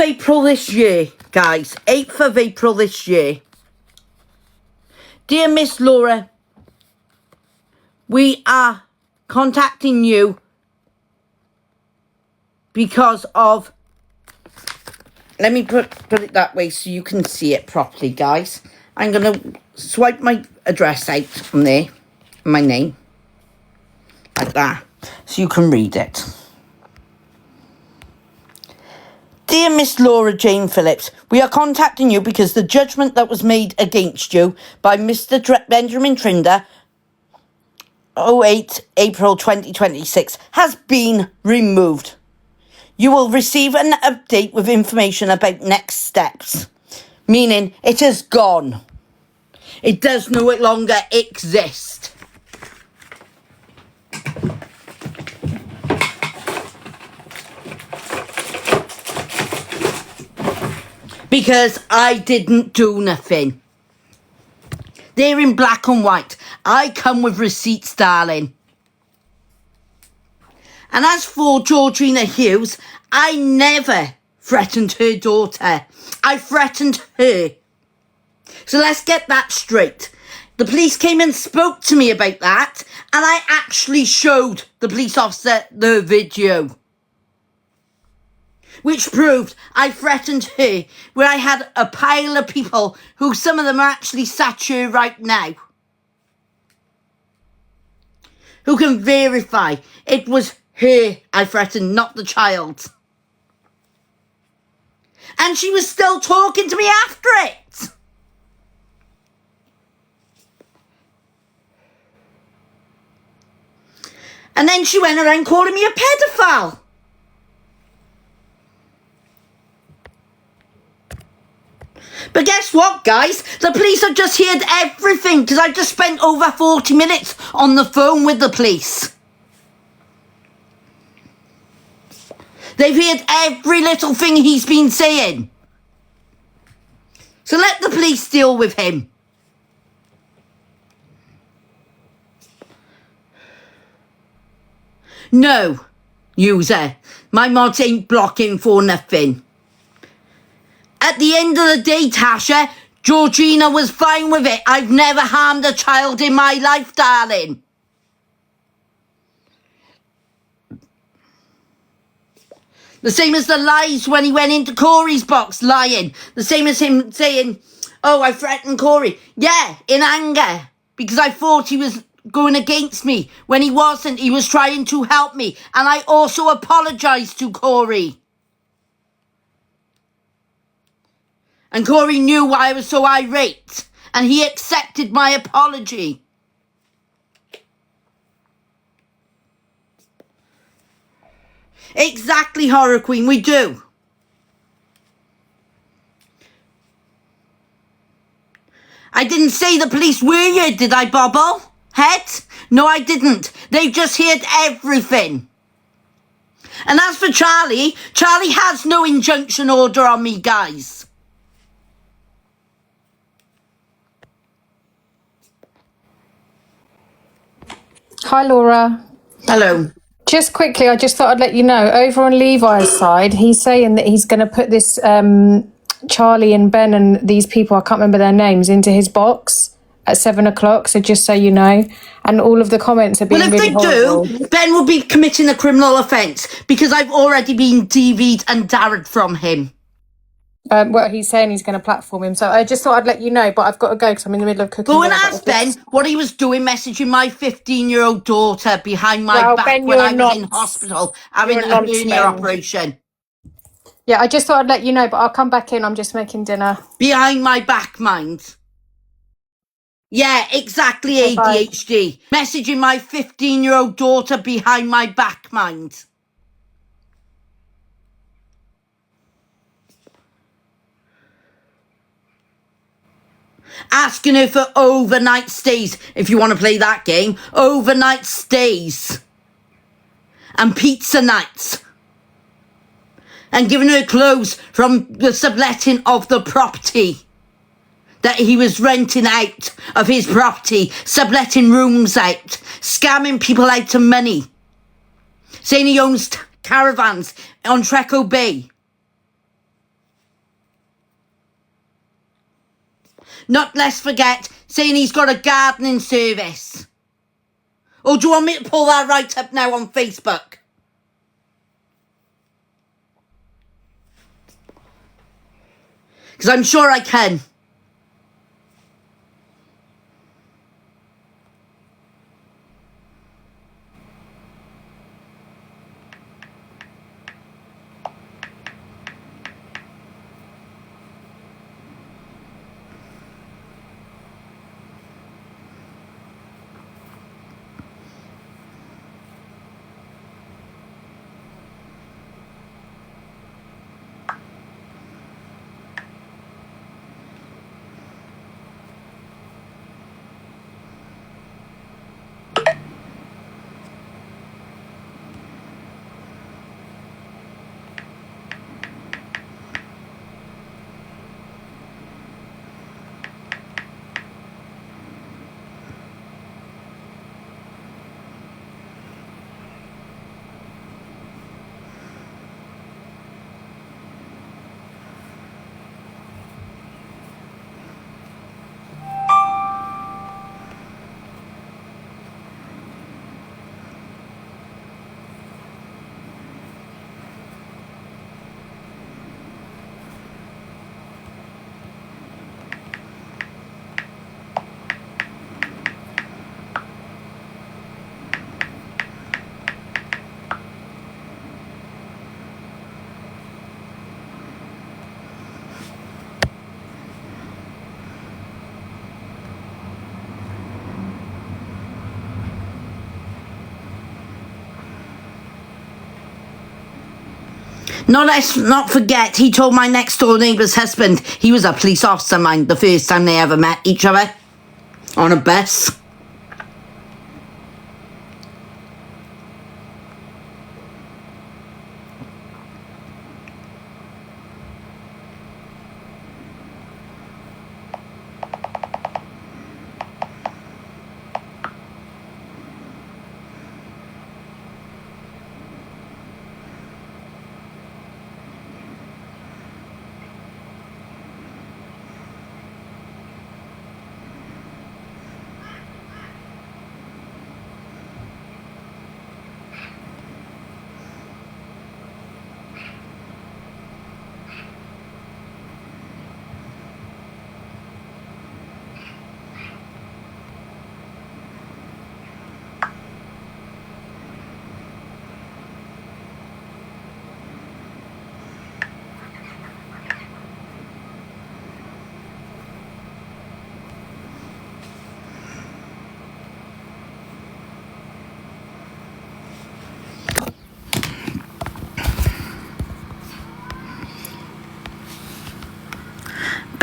April this year, guys. 8th of April this year. Dear Miss Laura, we are contacting you because of... Let me put it that way so you can see it properly, guys. I'm going to swipe my address out from there, my name, like that, so you can read it. Dear Miss Laura Jane Phillips, we are contacting you because the judgment that was made against you by Mr. Benjamin Trinder, 08 April 2026, has been removed. You will receive an update with information about next steps, meaning it is gone. It does no longer exist. Because I didn't do nothing. They're in black and white. I come with receipts, darling. And as for Georgina Hughes, I never threatened her daughter. I threatened her. So let's get that straight. The police came and spoke to me about that, and I actually showed the police officer the video, which proved I threatened her, where I had a pile of people who some of them are actually sat here right now, who can verify it was her I threatened, not the child. And she was still talking to me after it. And then she went around calling me a pedophile. But guess what, guys? The police have just heard everything because I just spent over 40 minutes on the phone with the police. They've heard every little thing he's been saying. So let the police deal with him. No, user. My mods ain't blocking for nothing. At the end of the day, Tasha, Georgina was fine with it. I've never harmed a child in my life, darling. The same as the lies when he went into Corey's box, lying. The same as him saying, oh, I threatened Corey. Yeah, in anger. Because I thought he was going against me. When he wasn't, he was trying to help me. And I also apologised to Corey. And Corey knew why I was so irate. And he accepted my apology. Exactly, Horror Queen, we do. I didn't say the police were here, did I, Bobble? Head? No, I didn't. They've just heard everything. And as for Charlie, Charlie has no injunction order on me, guys. Hi, Laura. Hello. Just quickly, I just thought I'd let you know, over on Levi's side, he's saying that he's going to put this Charlie and Ben and these people, I can't remember their names, into his box at 7 o'clock. So just so you know. And all of the comments are being really horrible. Well, if they do, Ben will be committing a criminal offence because I've already been DV'd and darred from him. Well, he's saying he's going to platform him. So I just thought I'd let you know, but I've got to go because I'm in the middle of cooking. Go and ask Ben what he was doing messaging my 15-year-old daughter behind my back Ben, when I was in hospital having a hernia operation. Yeah, I just thought I'd let you know, but I'll come back in. I'm just making dinner. Behind my back, mind. Yeah, exactly, ADHD. Bye. Messaging my 15-year-old daughter behind my back, mind. Asking her for overnight stays, if you want to play that game. Overnight stays. And pizza nights. And giving her clothes from the subletting of the property that he was renting out of his property, subletting rooms out, scamming people out of money, saying he owns caravans on Treco Bay. Not let's forget saying he's got a gardening service. Or do you want me to pull that right up now on Facebook? Because I'm sure I can. No, let's not forget, he told my next door neighbour's husband he was a police officer, mind, the first time they ever met each other. On a bus.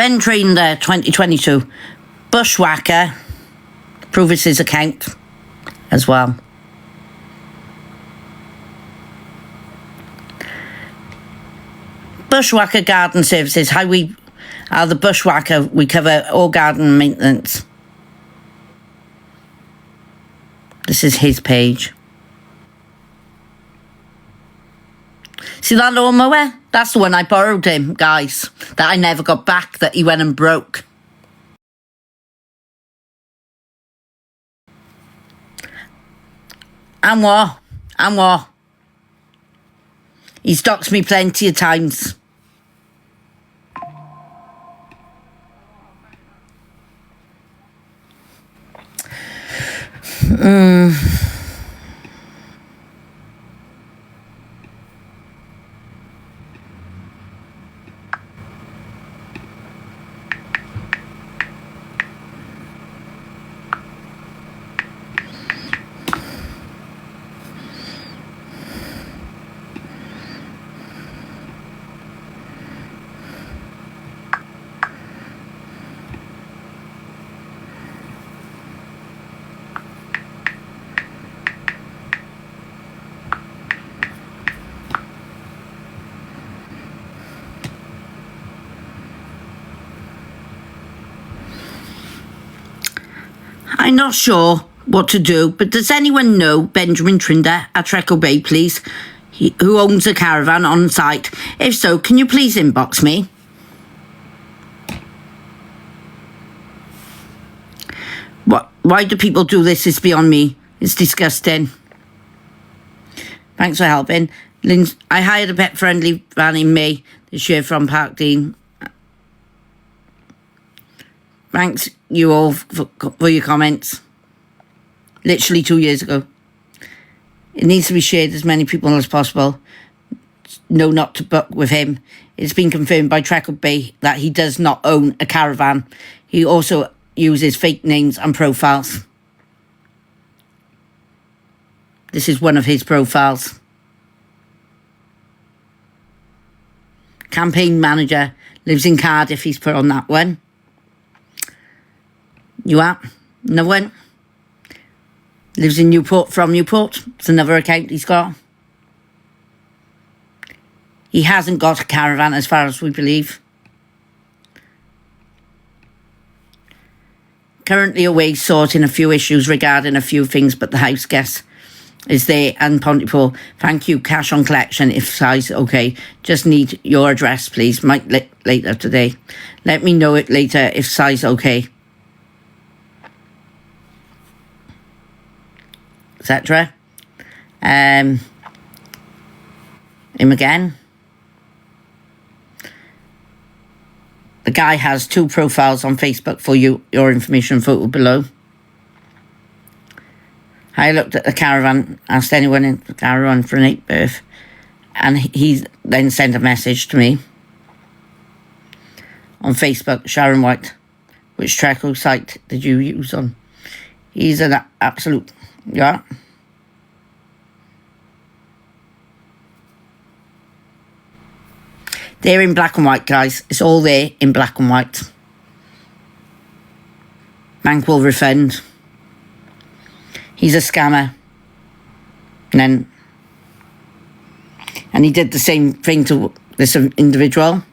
Ben Trainer 2022. Bushwhacker. Proves his account as well. Bushwhacker Garden Services. How we are the Bushwhacker. We cover all garden maintenance. This is his page. See that lawnmower? That's the one I borrowed him, guys. That I never got back, that he went and broke. And what? And what? He's doxed me plenty of times. I'm not sure what to do, but does anyone know Benjamin Trinder at Treco Bay, please? Who owns a caravan on site? If so, can you please inbox me? Why do people do this? It's beyond me. It's disgusting. Thanks for helping. I hired a pet-friendly van in May this year from Parkdean. Thanks you all for your comments. Literally 2 years ago. It needs to be shared as many people as possible. No, not to book with him. It's been confirmed by Trecle Bay that he does not own a caravan. He also uses fake names and profiles. This is one of his profiles. Campaign manager, lives in Cardiff, he's put on that one. You are? Another one. Lives in Newport, from Newport. It's another account he's got. He hasn't got a caravan as far as we believe. Currently away sorting a few issues regarding a few things, but the house guest is there and Pontypool. Thank you, cash on collection if size okay. Just need your address, please. Might later today. Let me know it later if size okay. Etc. Him again. The guy has 2 profiles on Facebook for you. Your information photo below. I looked at the caravan, asked anyone in the caravan for an 8th birth, and he then sent a message to me on Facebook, Sharon White. Which Trecle site did you use on? He's an absolute, yeah. They're in black and white, guys. It's all there in black and white. Bank will refund. He's a scammer. And he did the same thing to this individual.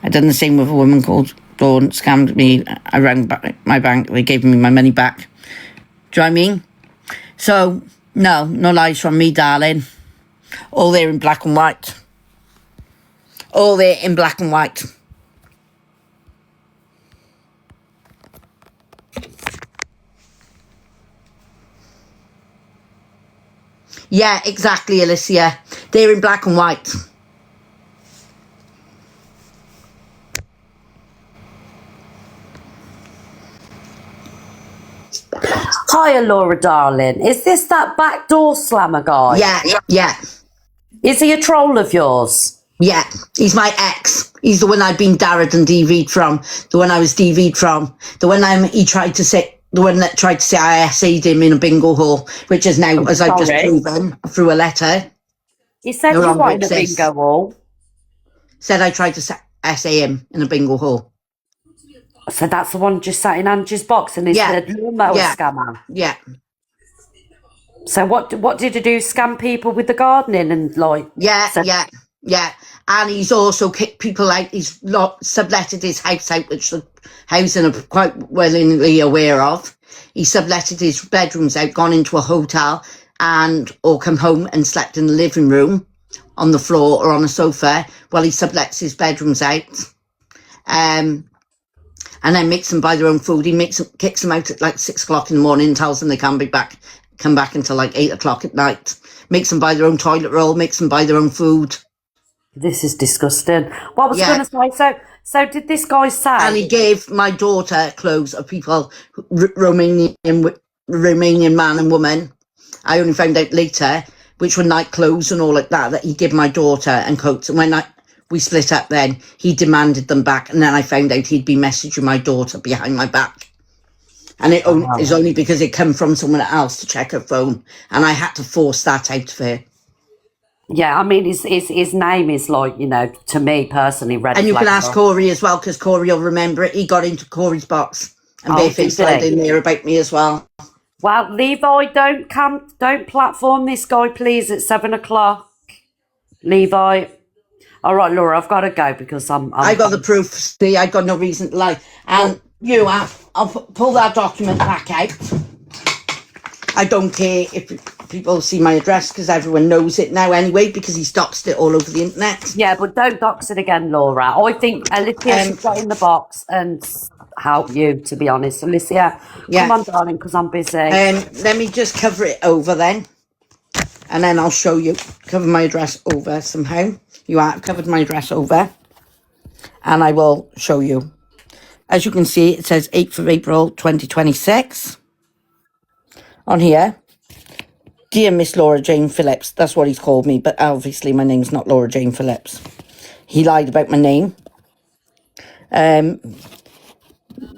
I done the same with a woman called Dawn, scammed me. I rang back my bank. They gave me my money back. Do you know what I mean? So, no lies from me, darling. All there in black and white. All there in black and white. Yeah, exactly, Alicia. They're in black and white. Hiya, Laura, darling. Is this that backdoor slammer guy? Yeah. Is he a troll of yours? Yeah, he's my ex. He's the one I've been darred and DV'd from. The one I was DV'd from. The one he tried to say. The one that tried to say I SA'd him in a bingo hall, which is now, as I've just proven, through a letter. He said you were in a bingo hall. Said I tried to SA him in a bingo hall. So that's the one just sat in Angie's box and he said, lawnmower scammer. Yeah. So what did he do? Scam people with the gardening and like... Yeah. And he's also kicked people out. He's subletted his house out, which the housing are quite willingly aware of. He subletted his bedrooms out, gone into a hotel or come home and slept in the living room on the floor or on a sofa while he sublets his bedrooms out. And then makes them buy their own food. He kicks them out at like 6 o'clock in the morning and tells them they can't come back until like 8 o'clock at night. Makes them buy their own toilet roll, makes them buy their own food. This is disgusting. What I was going to say, so did this guy say... And he gave my daughter clothes of people, Romanian man and woman. I only found out later, which were night clothes and all like that he gave my daughter and coats. And when we split up then, he demanded them back. And then I found out he'd been messaging my daughter behind my back. And it is only because it come from someone else to check her phone. And I had to force that out of her. Yeah, I mean, his name is like, to me personally, red. And you can ask Corey as well, because Corey will remember it. He got into Corey's box and barefaced lied in there about me as well. Well, Levi, don't platform this guy, please, at 7 o'clock. Levi. All right, Laura, I've got to go because I got the proof. See, I got no reason to lie. And I'll pull that document back out. I don't care if people see my address because everyone knows it now anyway because he's doxed it all over the internet. Yeah, but don't dox it again, Laura. I think Alicia should get in the box and help you, to be honest. Alicia, come on, darling, because I'm busy. Let me just cover it over then. And then I'll show you. Cover my address over somehow. I've covered my address over. And I will show you. As you can see, it says 8th of April, 2026. On here. Dear Miss Laura Jane Phillips. That's what he's called me. But obviously my name's not Laura Jane Phillips. He lied about my name.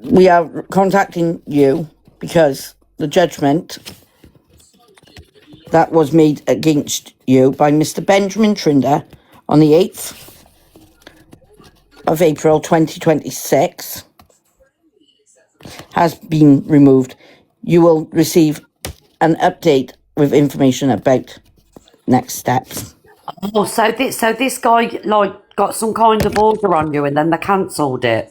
We are contacting you because the judgment that was made against you by Mr. Benjamin Trinder on the 8th of April 2026 has been removed. You will receive an update with information about next steps. Oh, so this guy like got some kind of order on you and then they cancelled it.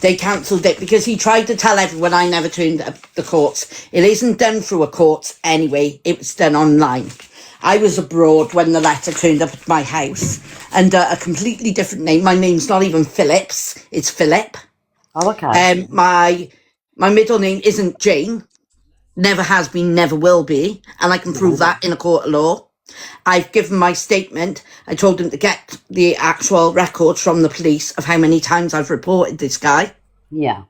They cancelled it because he tried to tell everyone I never turned up the courts. It isn't done through a court anyway. It was done online. I was abroad when the letter turned up at my house under a completely different name. My name's not even Phillips. It's Philip. Oh, okay. My middle name isn't Jane. Never has been, never will be. And I can prove that in a court of law. I've given my statement. I told him to get the actual records from the police of how many times I've reported this guy. Yeah.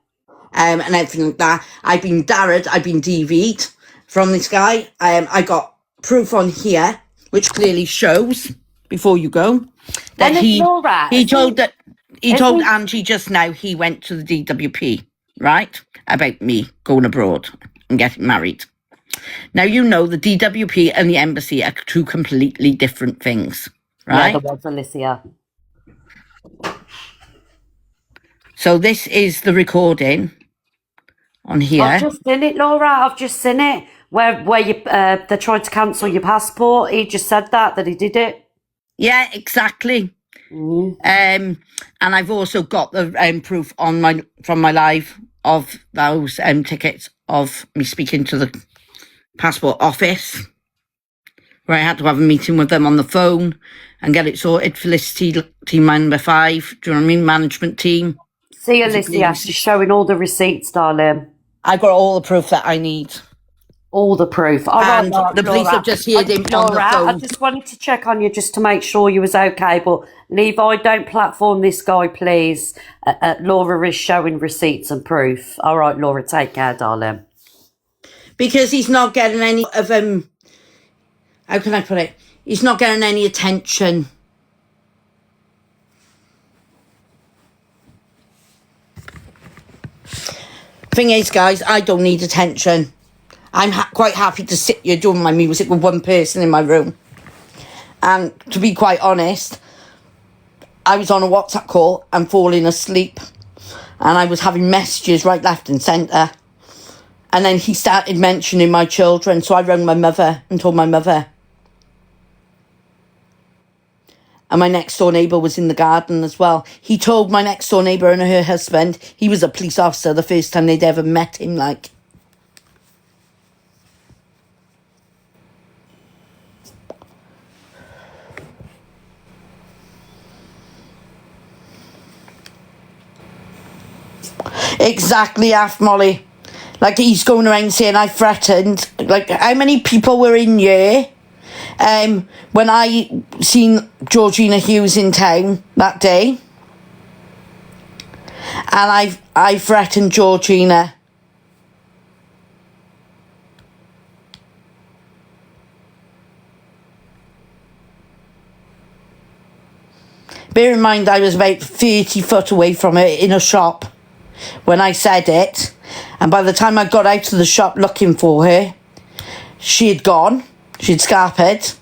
And everything like that. I've been darraged, I've been DV'd from this guy. I got proof on here, which clearly shows, before you go, that he told Angie just now he went to the DWP, right, about me going abroad and getting married. Now, you know the DWP and the embassy are two completely different things, right? Yeah, there was Alicia. So this is the recording on here. I've just seen it, Laura. I've just seen it. Where you they tried to cancel your passport. He just said that he did it. Yeah, exactly. And I've also got the proof on from my live of those teckets of me speaking to the passport office, where I had to have a meeting with them on the phone and get it sorted. Felicity, team member 5, do you know what I mean? Management team. See, Alicia, she's showing all the receipts, darling. I got all the proof that I need. All the proof. And the police have just heard him on the phone. I just wanted to check on you just to make sure you was okay. But Levi, don't platform this guy, please. Laura is showing receipts and proof. All right, Laura, take care, darling. Because he's not getting any of how can I put it? He's not getting any attention. Thing is, guys, I don't need attention. I'm quite happy to sit here doing my music with one person in my room. And to be quite honest, I was on a WhatsApp call and falling asleep. And I was having messages right, left and centre. And then he started mentioning my children. So I rang my mother and told my mother. And my next door neighbour was in the garden as well. He told my next door neighbour and her husband he was a police officer the first time they'd ever met him, like. Exactly, Molly. Like, he's going around saying I threatened. Like, how many people were in here when I seen Georgina Hughes in town that day? And I threatened Georgina. Bear in mind, I was about 30 foot away from her in a shop when I said it. And by the time I got out of the shop looking for her, she had gone. She'd scarpered.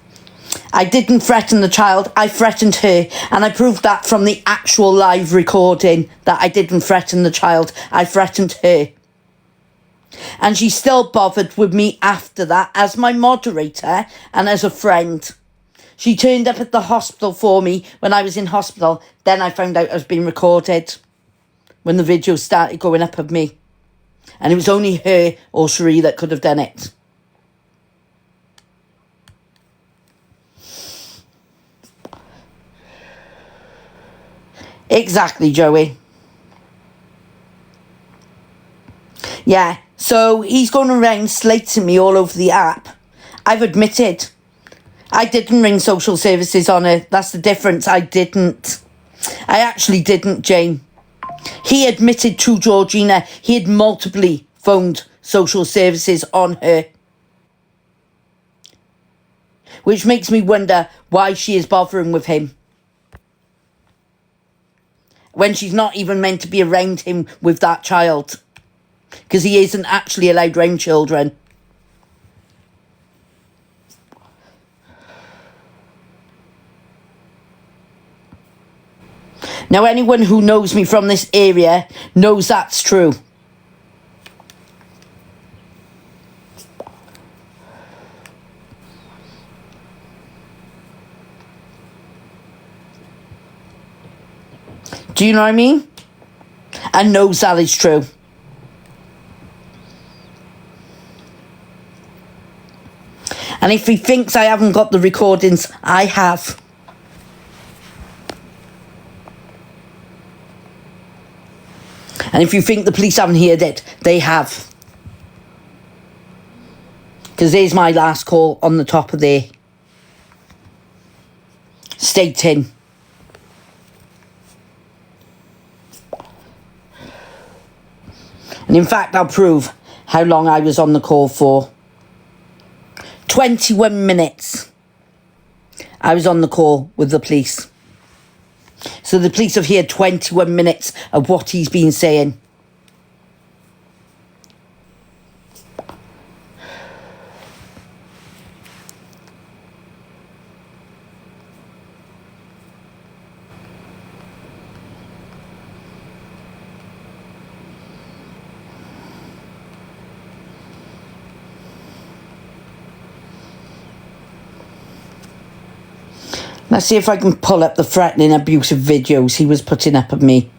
I didn't threaten the child. I threatened her. And I proved that from the actual live recording that I didn't threaten the child. I threatened her. And she still bothered with me after that as my moderator and as a friend. She turned up at the hospital for me when I was in hospital. Then I found out I was being recorded when the videos started going up of me. And it was only her or Cherie that could have done it. Exactly, Joey. Yeah, so he's going around slating me all over the app. I've admitted. I didn't ring social services on her. That's the difference. I didn't. I actually didn't, Jane. He admitted to Georgina he had multiply phoned social services on her. Which makes me wonder why she is bothering with him. When she's not even meant to be around him with that child. Because he isn't actually allowed around children. Now, anyone who knows me from this area knows that's true. Do you know what I mean? And knows that is true. And if he thinks I haven't got the recordings, I have. And if you think the police haven't heard it, they have. Because there's my last call on the top of there. Stating. And in fact, I'll prove how long I was on the call for. 21 minutes. I was on the call with the police. So the police have heard 21 minutes of what he's been saying. Let's see if I can pull up the threatening, abusive videos he was putting up of me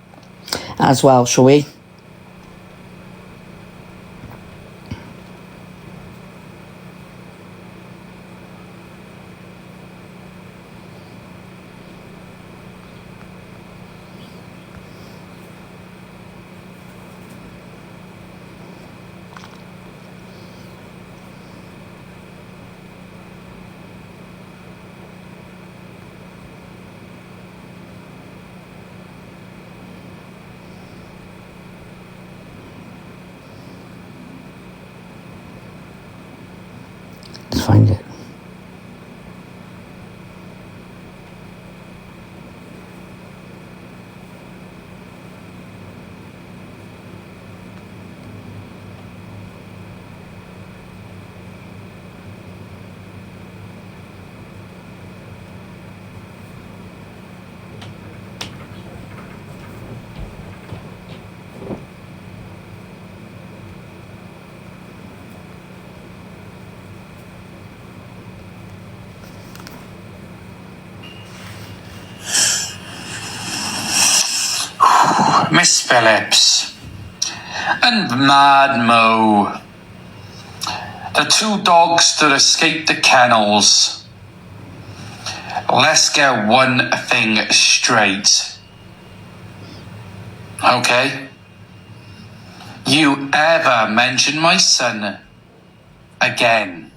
as well, shall we? Let's find it. Miss Phillips and Mad Mo, the two dogs that escaped the kennels. Let's get one thing straight. Okay? You ever mention my son again?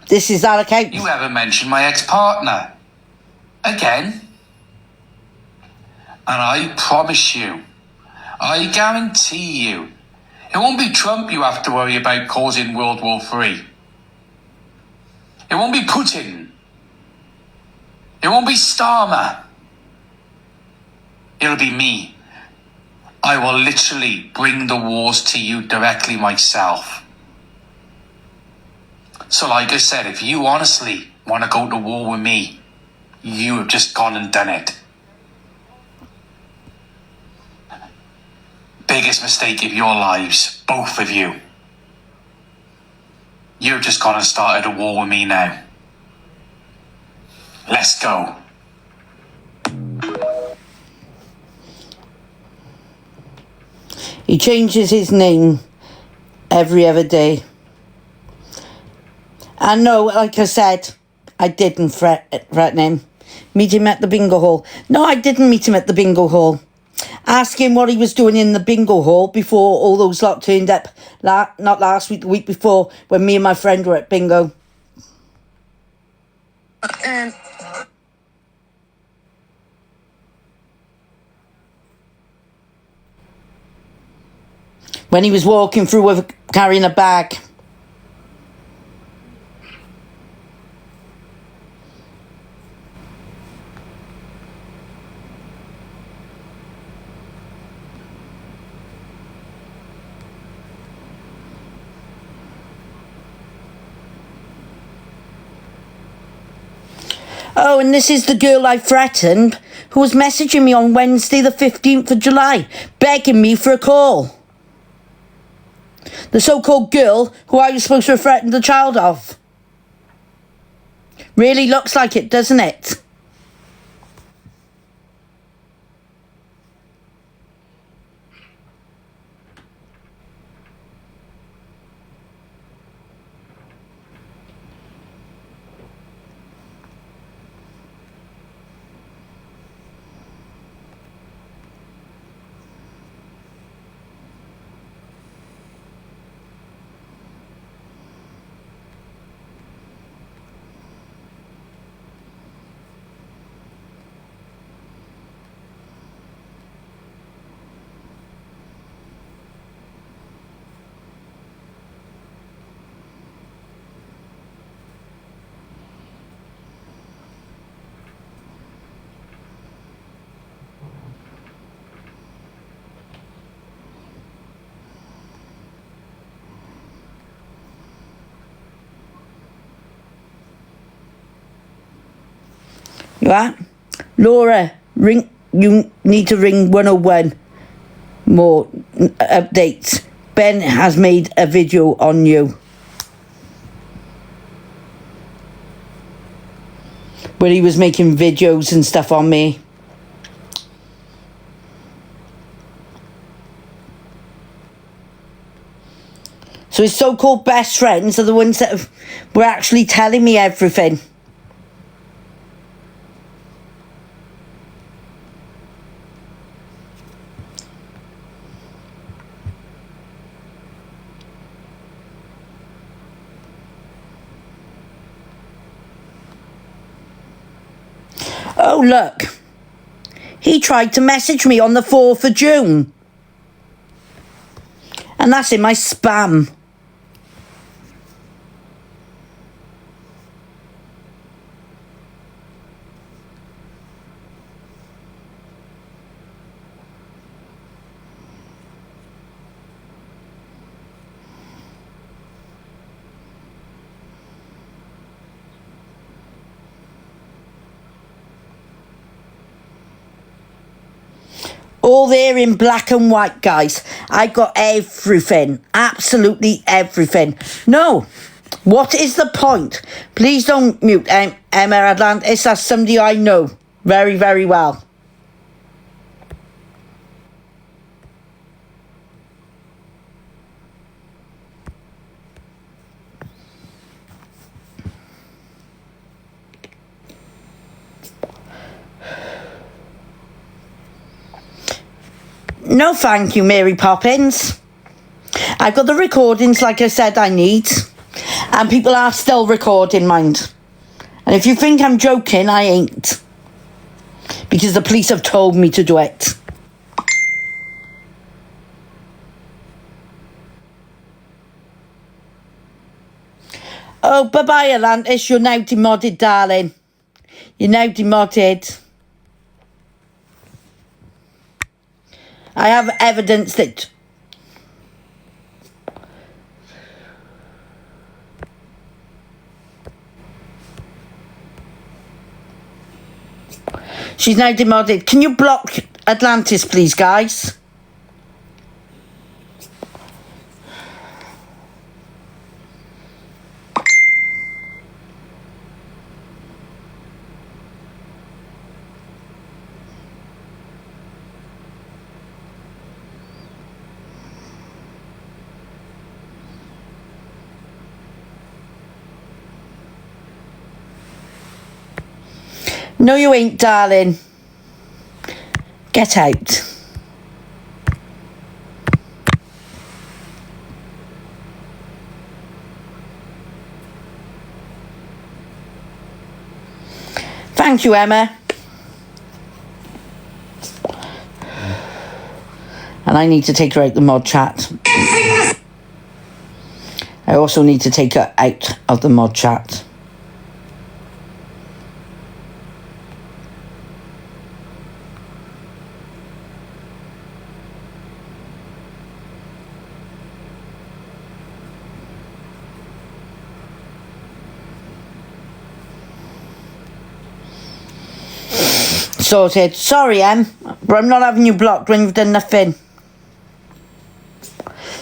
This is that account. You ever mention my ex-partner again? And I promise you, I guarantee you, it won't be Trump you have to worry about causing World War III. It won't be Putin. It won't be Starmer. It'll be me. I will literally bring the wars to you directly myself. So like I said, if you honestly want to go to war with me, you have just gone and done it. Biggest mistake of your lives, both of you. You've just gone and started a war with me now. Let's go. He changes his name every other day. And no, like I said, I didn't threaten him. Meet him at the bingo hall. No, I didn't meet him at the bingo hall. Ask him what he was doing in the bingo hall before all those lot turned up. Not last week, the week before, when me and my friend were at bingo. When he was walking through with carrying a bag. Oh, and this is the girl I threatened, who was messaging me on Wednesday the 15th of July, begging me for a call. The so-called girl who I was supposed to have threatened the child of. Really looks like it, doesn't it? You are? Laura, ring. You need to ring 101. More updates. Ben has made a video on you. Where he was making videos and stuff on me. So his so-called best friends are the ones that were actually telling me everything. Oh, look. He tried to message me on the 4th of June. And that's in my spam. All there in black and white, guys. I got everything. Absolutely everything. No. What is the point? Please don't mute Emma Atlantis. That's somebody I know very, very well. No, thank you, Mary Poppins. I've got the recordings like I said I need. And people are still recording, mind. And if you think I'm joking, I ain't. Because the police have told me to do it. Oh, bye-bye, Atlantis. You're now demodded, darling. You're now demodded. I have evidence that... She's now demodded. Can you block Atlantis, please, guys? No, you ain't, darling. Get out. Thank you, Emma. And I need to take her out the mod chat. I also need to take her out of the mod chat. Sorted. Sorry, Em, but I'm not having you blocked when you've done nothing.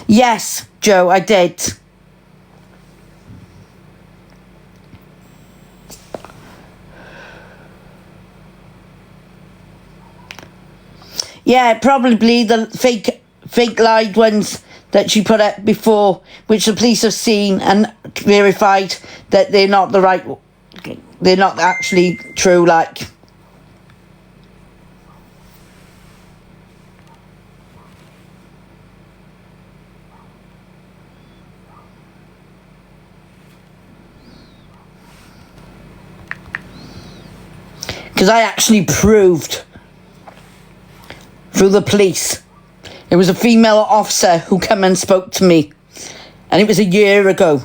Yes, Joe, I did. Yeah, probably the fake lied ones that she put up before, which the police have seen and verified that they're not they're not actually true, like. Because I actually proved through the police. It was a female officer who came and spoke to me. And it was a year ago.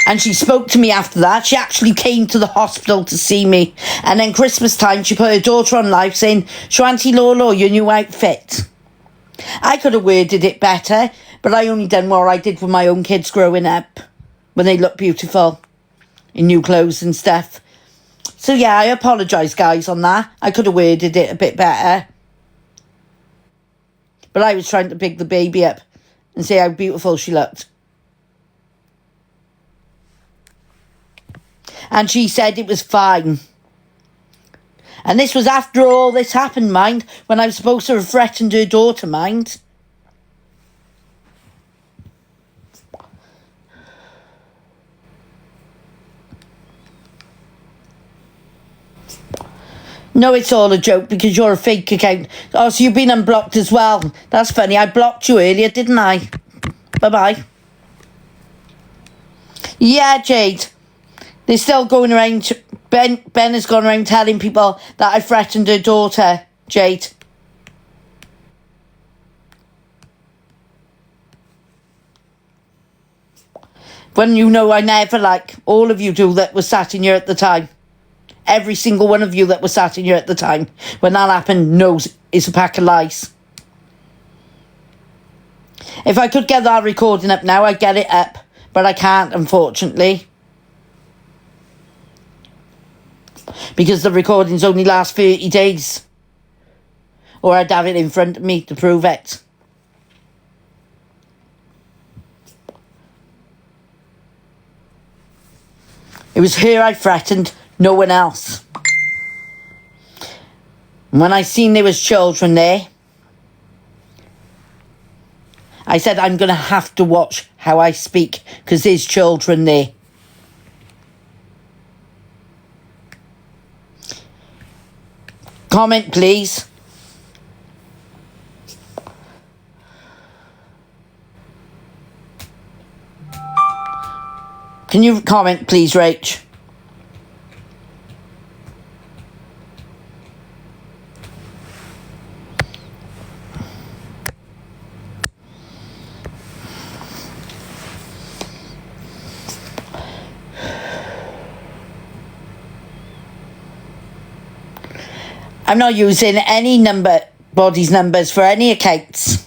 And she spoke to me after that. She actually came to the hospital to see me. And then Christmas time, she put her daughter on live saying, "Show Auntie Lola your new outfit." I could have worded it better, but I only done what I did with my own kids growing up. When they look beautiful in new clothes and stuff. So yeah, I apologise, guys, on that. I could have worded it a bit better. But I was trying to pick the baby up and say how beautiful she looked. And she said it was fine. And this was after all this happened, mind, when I was supposed to have threatened her daughter, mind. No, it's all a joke because you're a fake account. Oh, so you've been unblocked as well. That's funny. I blocked you earlier, didn't I? Bye-bye. Yeah, Jade. They're still going around. Ben has gone around telling people that I threatened her daughter, Jade. When you know I never, like all of you do that was sat in here at the time. Every single one of you that was sat in here at the time when that happened knows it's a pack of lies. If I could get that recording up now, I'd get it up. But I can't, unfortunately. Because the recordings only last 30 days. Or I'd have it in front of me to prove it. It was her I threatened, no one else. And when I seen there was children there, I said I'm going to have to watch how I speak because there's children there. Comment, please. Can you comment, please, Rach? I'm not using anybody's numbers for any accounts.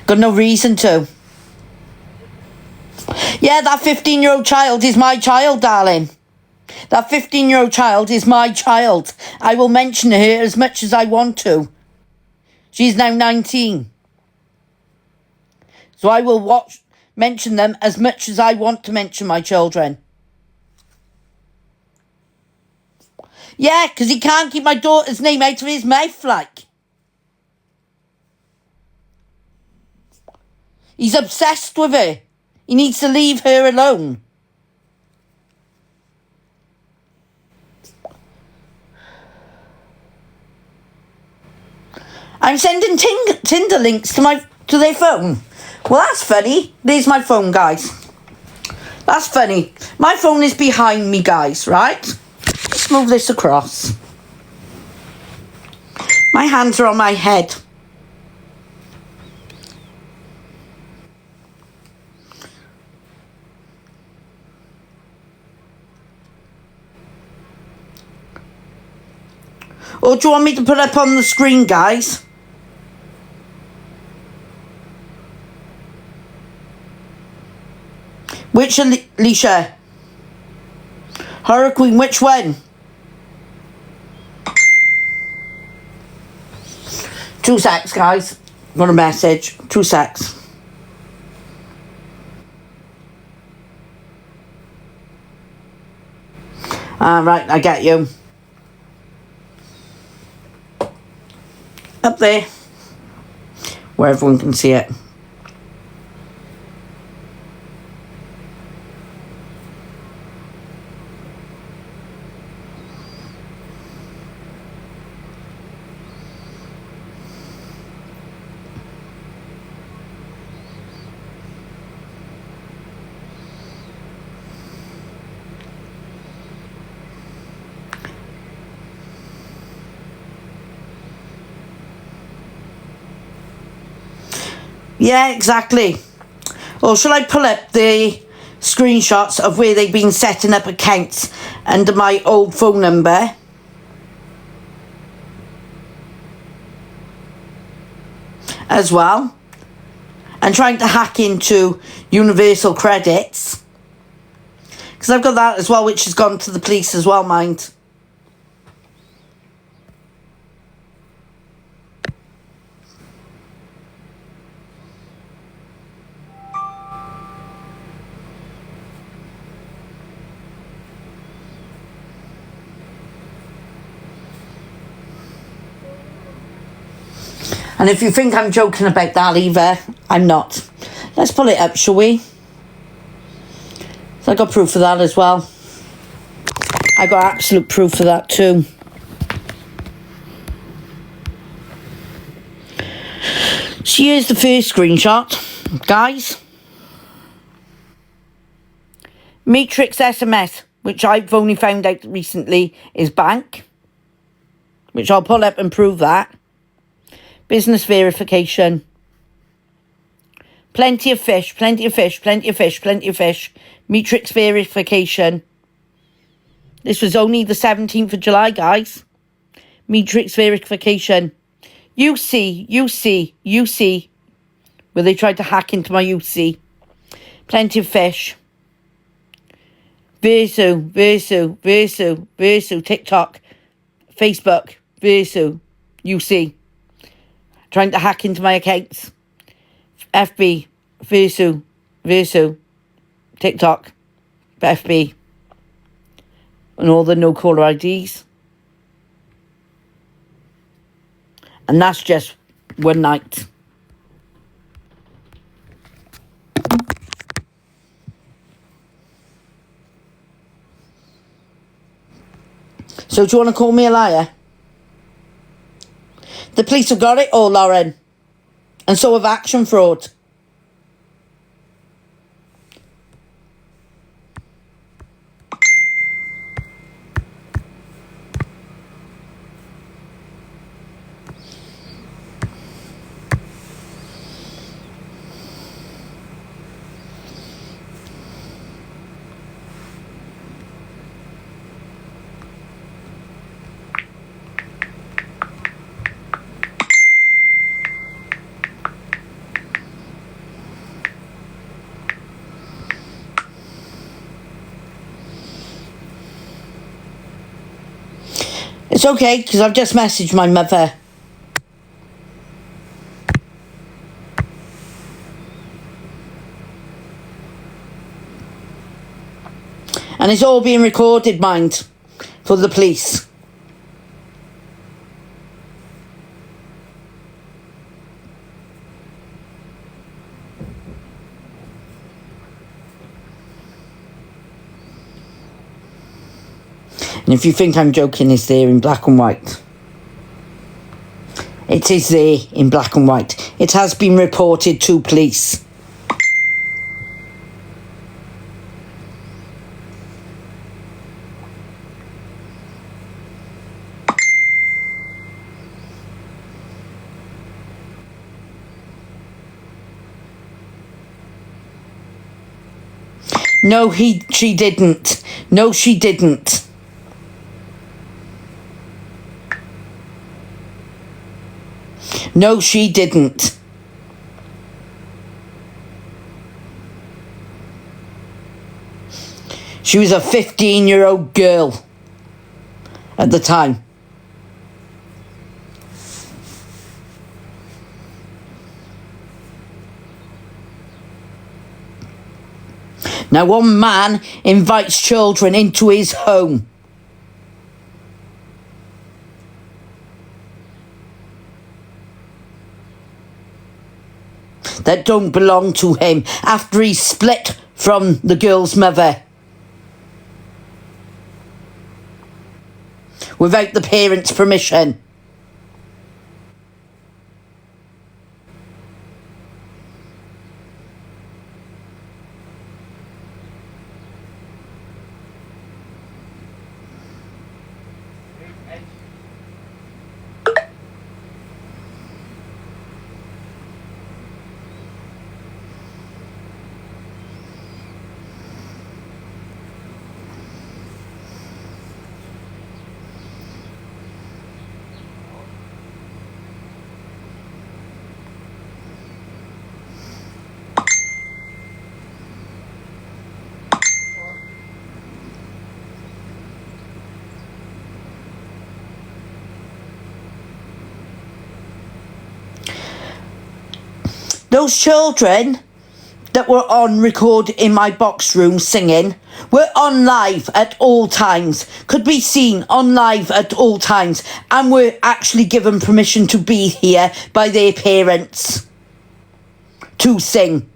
Got no reason to. Yeah, that 15-year-old child is my child, darling. That 15-year-old child is my child. I will mention her as much as I want to. She's now 19. So I will mention them as much as I want to mention my children. Yeah, because he can't keep my daughter's name out of his mouth, like. He's obsessed with her. He needs to leave her alone. I'm sending Tinder links to their phone. Well, that's funny. There's my phone, guys. That's funny. My phone is behind me, guys, right? Let's move this across. My hands are on my head. Or do you want me to put up on the screen, guys? Which, Alicia? Horror Queen, which one? 2 secs, guys. Got a message. 2 secs. Right, I get you. Up there. Where everyone can see it. Yeah, exactly. Or shall I pull up the screenshots of where they've been setting up accounts under my old phone number? As well. And trying to hack into Universal Credits. Because I've got that as well, which has gone to the police as well, mind. And if you think I'm joking about that either, I'm not. Let's pull it up, shall we? So I got proof of that as well. I got absolute proof of that too. So here's the first screenshot, guys. Matrix SMS, which I've only found out recently is bank. Which I'll pull up and prove that. Business verification. Plenty of fish, plenty of fish, plenty of fish, plenty of fish. Matrix verification. This was only the 17th of July, guys. Matrix verification. UC. Where they tried to hack into my UC. Plenty of fish. Versu. TikTok. Facebook. Versu. UC. Trying to hack into my accounts. FB, Versu, TikTok, FB, and all the no caller IDs. And that's just one night. So do you want to call me a liar? The police have got it all, Lauren. And so have Action Fraud. It's okay, because I've just messaged my mother. And it's all being recorded, mind, for the police. And if you think I'm joking, it's there in black and white. It is there in black and white. It has been reported to police. No, she didn't. No, she didn't. No, she didn't. She was a 15-year-old girl at the time. Now, one man invites children into his home. That don't belong to him after he split from the girl's mother. Without the parents' permission. Those children that were on record in my box room singing were on live at all times, could be seen on live at all times, and were actually given permission to be here by their parents to sing.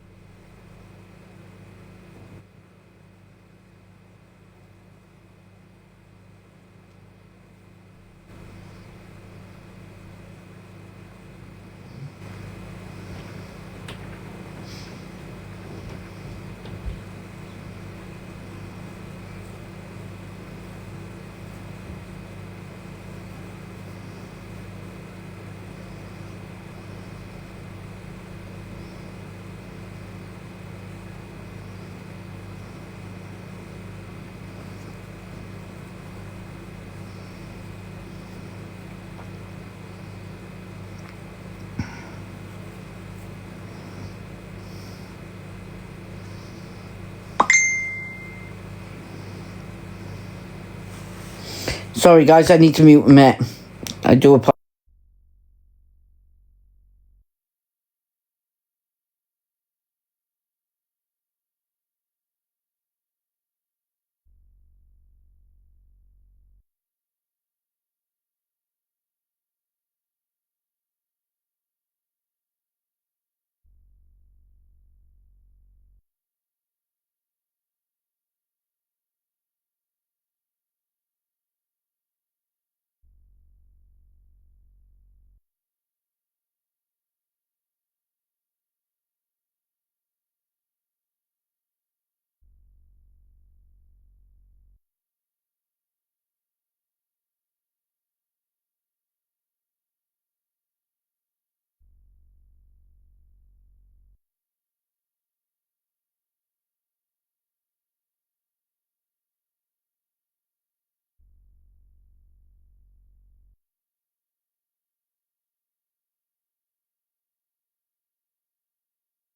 Sorry guys, I need to mute a minute. I do apologize.